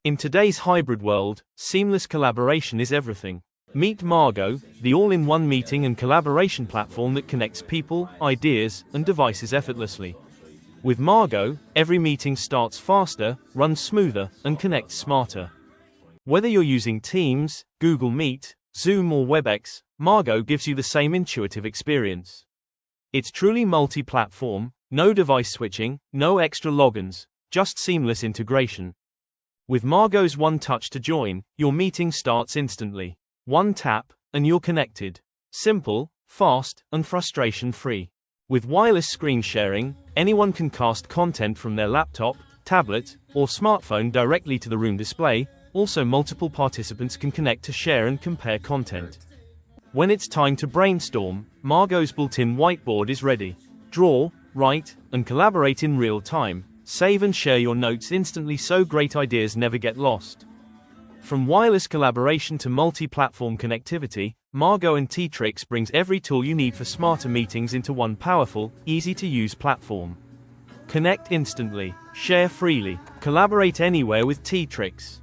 In today's hybrid world, seamless collaboration is everything. Meet Mago, the all-in-one meeting and collaboration platform that connects people, ideas, and devices effortlessly. With Mago, every meeting starts faster, runs smoother, and connects smarter. Whether you're using Teams, Google Meet, Zoom or WebEx, Mago gives you the same intuitive experience. It's truly multi-platform, no device switching, no extra logins, just seamless integration. With Mago's one touch to join, your meeting starts instantly. One tap, and you're connected. Simple, fast, and frustration-free. With wireless screen sharing, anyone can cast content from their laptop, tablet, or smartphone directly to the room display. Also, multiple participants can connect to share and compare content. When it's time to brainstorm, Mago's built-in whiteboard is ready. Draw, write, and collaborate in real time. Save and share your notes instantly so great ideas never get lost. From wireless collaboration to multi-platform connectivity, Mago and Teatrx brings every tool you need for smarter meetings into one powerful, easy-to-use platform. Connect instantly, share freely, collaborate anywhere with Teatrx.